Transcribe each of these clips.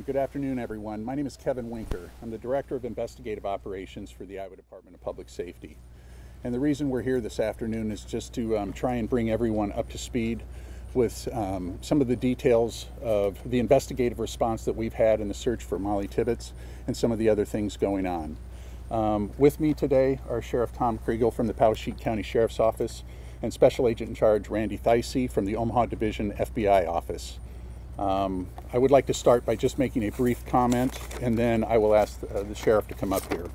Good afternoon, everyone. My name is Kevin Winker. I'm the Director of Investigative Operations for the Iowa Department of Public Safety. And the reason we're here this afternoon is just to try and bring everyone up to speed with some of the details of the investigative response that we've had in the search for Mollie Tibbetts and some of the other things going on. With me today are Sheriff Tom Kriegel from the Poweshiek County Sheriff's Office and Special Agent in Charge Randy Theise from the Omaha Division FBI Office. I would like to start by just making a brief comment, and then I will ask the sheriff to come up here.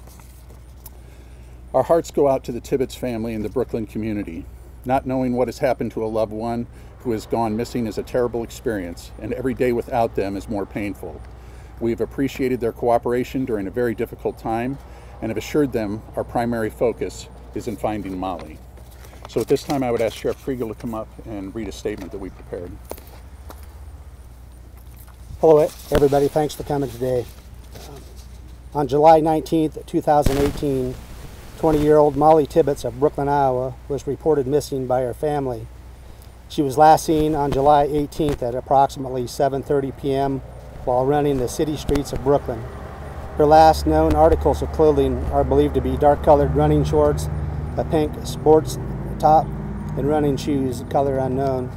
Our hearts go out to the Tibbetts family and the Brooklyn community. Not knowing what has happened to a loved one who has gone missing is a terrible experience, and every day without them is more painful. We have appreciated their cooperation during a very difficult time and have assured them our primary focus is in finding Mollie. So at this time I would ask Sheriff Kriegel to come up and read a statement that we prepared. Hello everybody, thanks for coming today. On July 19th, 2018, 20-year-old Mollie Tibbetts of Brooklyn, Iowa was reported missing by her family. She was last seen on July 18th at approximately 7:30 p.m. while running the city streets of Brooklyn. Her last known articles of clothing are believed to be dark-colored running shorts, a pink sports top, and running shoes, color unknown.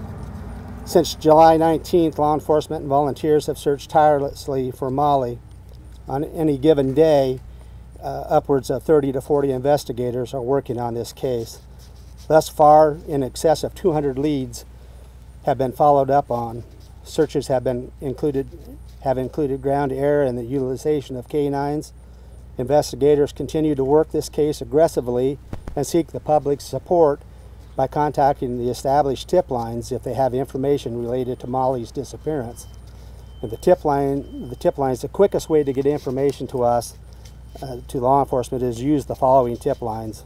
Since July 19th, law enforcement and volunteers have searched tirelessly for Mollie. On any given day, upwards of 30 to 40 investigators are working on this case. Thus far, in excess of 200 leads have been followed up on. Searches have included ground air and the utilization of canines. Investigators continue to work this case aggressively and seek the public's support by contacting the established tip lines if they have information related to Mollie's disappearance. And the tip line is the quickest way to get information to us, to law enforcement, is use the following tip lines.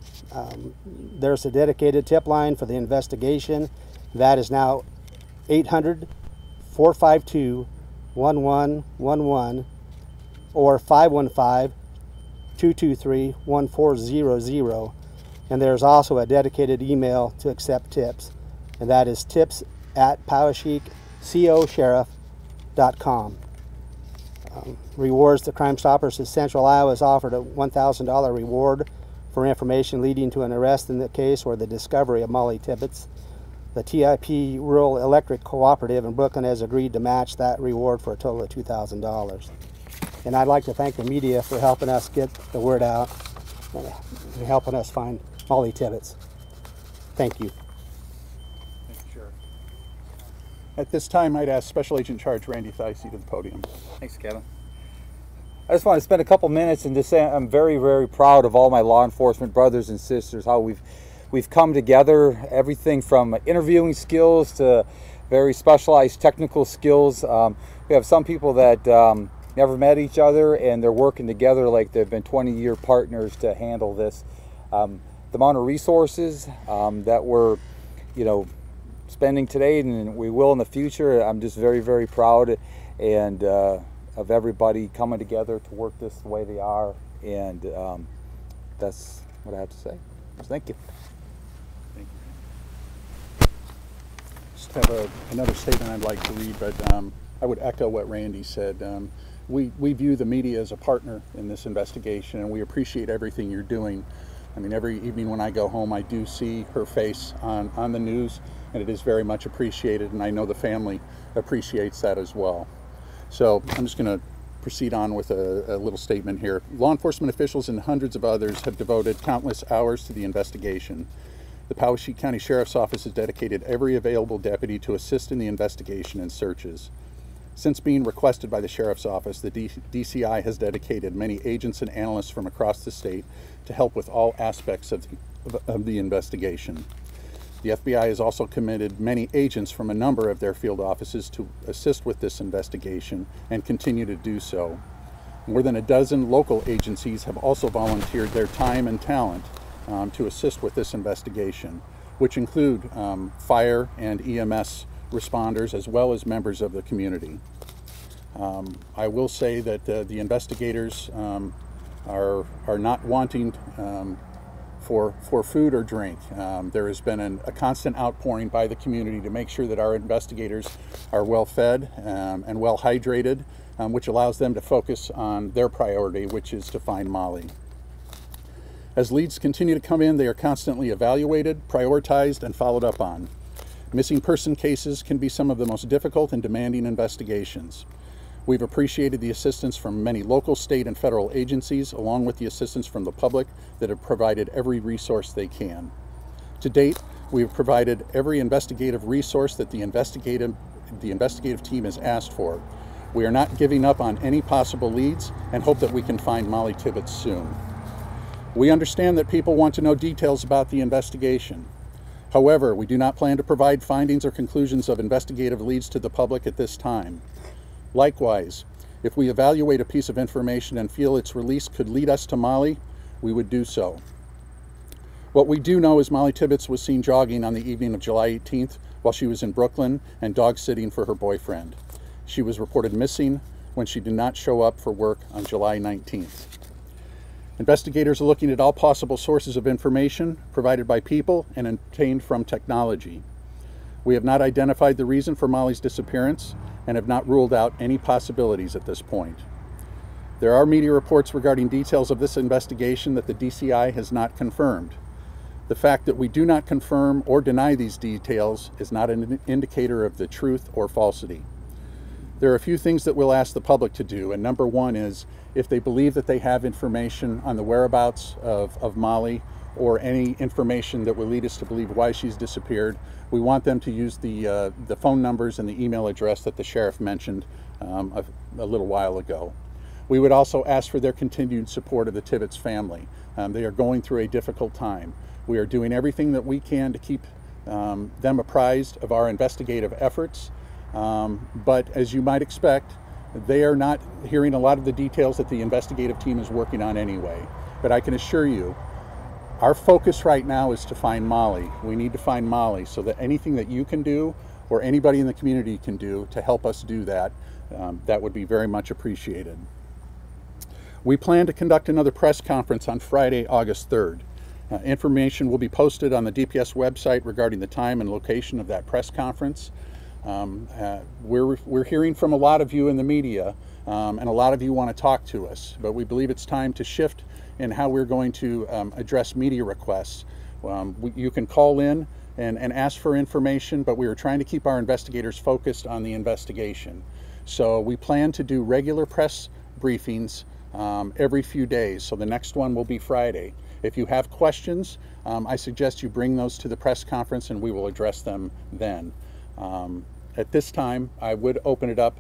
There's a dedicated tip line for the investigation. That is now 800-452-1111 or 515-223-1400. And there's also a dedicated email to accept tips, and that is tips@poweshiekcosheriff.com. Rewards to Crime Stoppers of Central Iowa has offered a $1,000 reward for information leading to an arrest in the case or the discovery of Mollie Tibbetts. The TIP Rural Electric Cooperative in Brooklyn has agreed to match that reward for a total of $2,000. And I'd like to thank the media for helping us get the word out and helping us find Mollie Tibbetts. Thank you. Thank you, Sheriff. At this time, I'd ask Special Agent in Charge Randy Theise to the podium. Thanks, Kevin. I just want to spend a couple minutes and just say I'm very, very proud of all my law enforcement brothers and sisters, how we've come together, everything from interviewing skills to very specialized technical skills. We have some people that never met each other, and they're working together like they've been 20-year partners to handle this. The amount of resources that we're, spending today and we will in the future, I'm just very, very proud and of everybody coming together to work this the way they are, and that's what I have to say. So thank you. Thank you. Just have another statement I'd like to read, but I would echo what Randy said. We view the media as a partner in this investigation, and we appreciate everything you're doing. I mean, every evening when I go home, I do see her face on the news, and it is very much appreciated, and I know the family appreciates that as well. So I'm just going to proceed on with a little statement here. Law enforcement officials and hundreds of others have devoted countless hours to the investigation. The Poweshiek County Sheriff's Office has dedicated every available deputy to assist in the investigation and searches. Since being requested by the Sheriff's Office, the DCI has dedicated many agents and analysts from across the state to help with all aspects of the investigation. The FBI has also committed many agents from a number of their field offices to assist with this investigation and continue to do so. More than a dozen local agencies have also volunteered their time and talent to assist with this investigation, which include fire and EMS responders as well as members of the community. I will say that the investigators are not wanting for food or drink. There has been a constant outpouring by the community to make sure that our investigators are well fed and well hydrated which allows them to focus on their priority, which is to find Mollie. As leads continue to come in, they are constantly evaluated, prioritized, and followed up on. Missing person cases can be some of the most difficult and demanding investigations. We've appreciated the assistance from many local, state, and federal agencies, along with the assistance from the public that have provided every resource they can. To date, we have provided every investigative resource that the investigative team has asked for. We are not giving up on any possible leads and hope that we can find Mollie Tibbetts soon. We understand that people want to know details about the investigation. However, we do not plan to provide findings or conclusions of investigative leads to the public at this time. Likewise, if we evaluate a piece of information and feel its release could lead us to Mollie, we would do so. What we do know is Mollie Tibbetts was seen jogging on the evening of July 18th while she was in Brooklyn and dog sitting for her boyfriend. She was reported missing when she did not show up for work on July 19th. Investigators are looking at all possible sources of information provided by people and obtained from technology. We have not identified the reason for Mollie's disappearance and have not ruled out any possibilities at this point. There are media reports regarding details of this investigation that the DCI has not confirmed. The fact that we do not confirm or deny these details is not an indicator of the truth or falsity. There are a few things that we'll ask the public to do, and number one is if they believe that they have information on the whereabouts of Mollie or any information that will lead us to believe why she's disappeared, we want them to use the phone numbers and the email address that the sheriff mentioned a little while ago. We would also ask for their continued support of the Tibbetts family. They are going through a difficult time. We are doing everything that we can to keep them apprised of our investigative efforts, but as you might expect, they are not hearing a lot of the details that the investigative team is working on anyway. But I can assure you, our focus right now is to find Mollie. We need to find Mollie, so that anything that you can do or anybody in the community can do to help us do that, that would be very much appreciated. We plan to conduct another press conference on Friday, August 3rd. Information will be posted on the DPS website regarding the time and location of that press conference. We're hearing from a lot of you in the media, and a lot of you want to talk to us, but we believe it's time to shift in how we're going to address media requests. You can call in and ask for information, but we are trying to keep our investigators focused on the investigation. So we plan to do regular press briefings every few days. So the next one will be Friday. If you have questions, I suggest you bring those to the press conference and we will address them then. At this time, I would open it up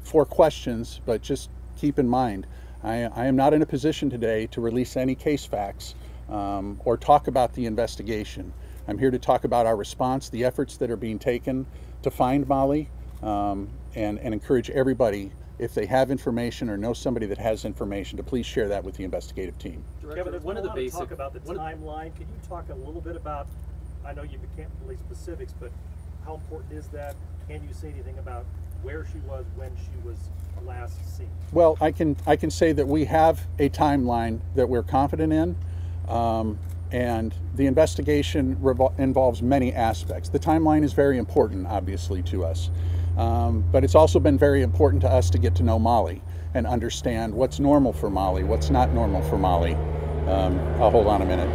for questions, but just keep in mind, I am not in a position today to release any case facts or talk about the investigation. I'm here to talk about our response, the efforts that are being taken to find Mollie, and encourage everybody, if they have information or know somebody that has information, to please share that with the investigative team. Director, Kevin, one of the basic talk about the timeline. Can you talk a little bit about? I know you can't release specifics, but how important is that? Can you say anything about where she was when she was last seen? Well, I can say that we have a timeline that we're confident in, and the investigation involves many aspects. The timeline is very important, obviously, to us. But it's also been very important to us to get to know Mollie and understand what's normal for Mollie, what's not normal for Mollie. I'll hold on a minute.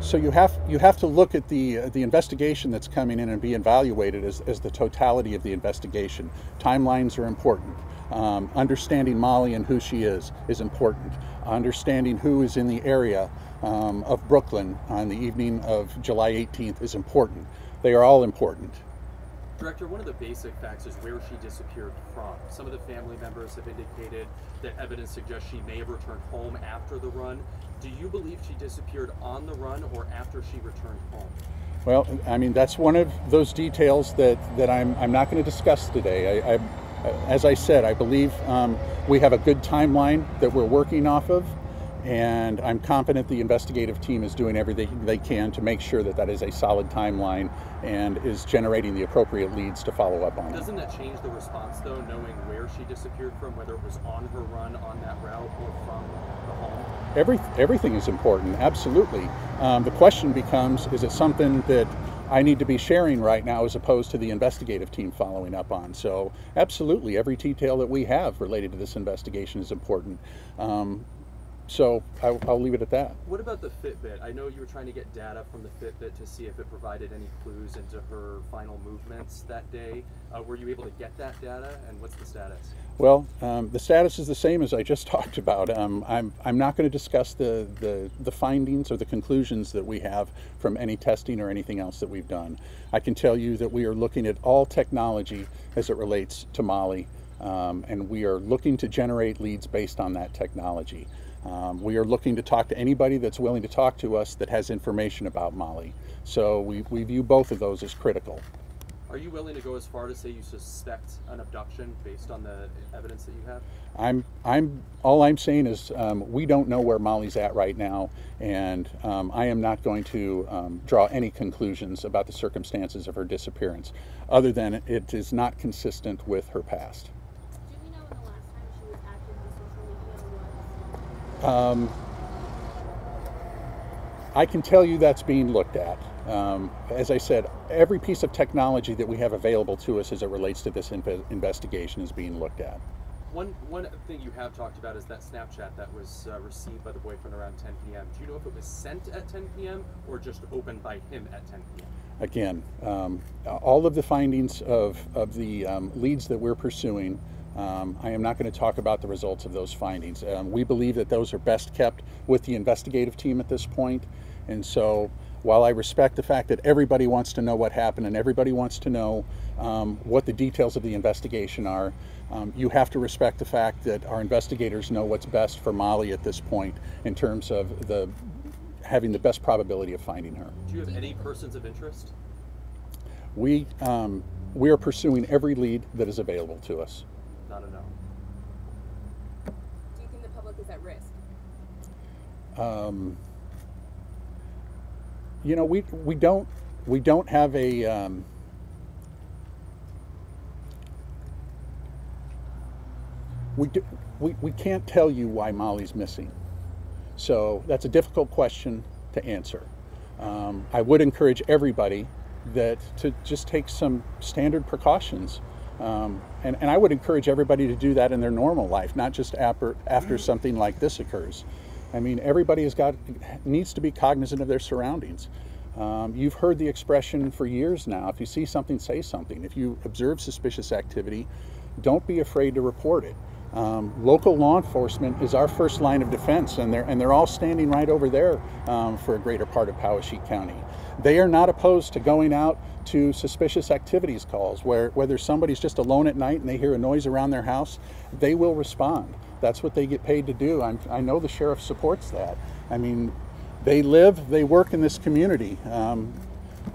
So you have to look at the investigation that's coming in and be evaluated as the totality of the investigation. Timelines are important. Understanding Mollie and who she is important. Understanding who is in the area of Brooklyn on the evening of July 18th is important. They are all important. Director, one of the basic facts is where she disappeared from. Some of the family members have indicated that evidence suggests she may have returned home after the run. Do you believe she disappeared on the run or after she returned home? Well, I mean, that's one of those details that I'm not going to discuss today. As I said, I believe we have a good timeline that we're working off of, and I'm confident the investigative team is doing everything they can to make sure that that is a solid timeline and is generating the appropriate leads to follow up on it. Doesn't that change the response, though, knowing where she disappeared from, whether it was on her run on that route or from the home? Everything is important, absolutely. The question becomes, is it something that I need to be sharing right now as opposed to the investigative team following up on? So absolutely, every detail that we have related to this investigation is important. So I'll leave it at that. What about the Fitbit? I know you were trying to get data from the Fitbit to see if it provided any clues into her final movements that day. Were you able to get that data, and what's the status? Well, the status is the same as I just talked about. I'm not going to discuss the findings or the conclusions that we have from any testing or anything else that we've done. I can tell you that we are looking at all technology as it relates to Mollie, and we are looking to generate leads based on that technology. We are looking to talk to anybody that's willing to talk to us that has information about Mollie. So we view both of those as critical. Are you willing to go as far to say you suspect an abduction based on the evidence that you have? All I'm saying is we don't know where Mollie's at right now, and I am not going to draw any conclusions about the circumstances of her disappearance, other than it is not consistent with her past. Do we know when the last time she was active on social media was? I can tell you that's being looked at. As I said, every piece of technology that we have available to us as it relates to this investigation is being looked at. One thing you have talked about is that Snapchat that was received by the boyfriend around 10 p.m. Do you know if it was sent at 10 p.m. or just opened by him at 10 p.m.? Again, all of the findings of the leads that we're pursuing, I am not going to talk about the results of those findings. We believe that those are best kept with the investigative team at this point. And so while I respect the fact that everybody wants to know what happened and everybody wants to know what the details of the investigation are, you have to respect the fact that our investigators know what's best for Mollie at this point in terms of having the best probability of finding her. Do you have any persons of interest? We are pursuing every lead that is available to us. Not a no. Do you think the public is at risk? You know, we don't have a we can't tell you why Mollie's missing, so that's a difficult question to answer. I would encourage everybody to just take some standard precautions, and I would encourage everybody to do that in their normal life, not just after something like this occurs. I mean, everybody needs to be cognizant of their surroundings. You've heard the expression for years now, if you see something, say something. If you observe suspicious activity, don't be afraid to report it. Local law enforcement is our first line of defense, and they're all standing right over there for a greater part of Poweshiek County. They are not opposed to going out to suspicious activities calls, whether somebody's just alone at night and they hear a noise around their house, they will respond. That's what they get paid to do. I know the sheriff supports that. I mean, they work in this community.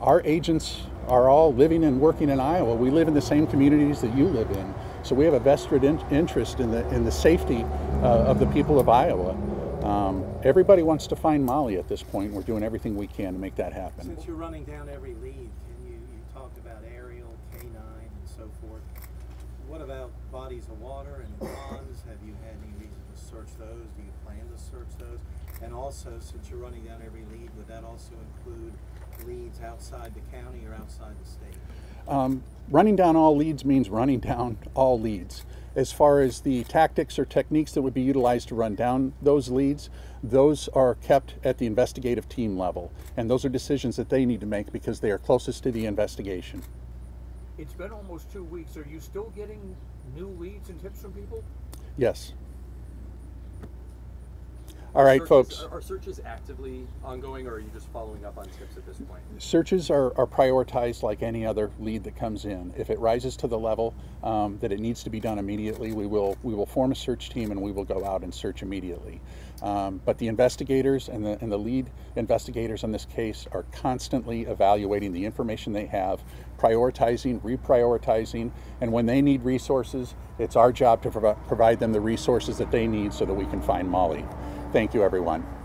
Our agents are all living and working in Iowa. We live in the same communities that you live in. So we have a vested interest in the safety of the people of Iowa. Everybody wants to find Mollie at this point. We're doing everything we can to make that happen. Since you're running down every lead, you talked about aerial, canine, and so forth. What about bodies of water and ponds? Have you had any reason to search those? Do you plan to search those? And also, since you're running down every lead, would that also include leads outside the county or outside the state? Running down all leads means running down all leads. As far as the tactics or techniques that would be utilized to run down those leads, those are kept at the investigative team level. And those are decisions that they need to make because they are closest to the investigation. It's been almost 2 weeks. Are you still getting new leads and tips from people? Yes. All right, folks. Are searches actively ongoing, or are you just following up on tips at this point? Searches are prioritized like any other lead that comes in. If it rises to the level that it needs to be done immediately, we will form a search team and we will go out and search immediately. But the investigators and the lead investigators on this case are constantly evaluating the information they have, prioritizing, reprioritizing, and when they need resources, it's our job to provide them the resources that they need so that we can find Mollie. Thank you, everyone.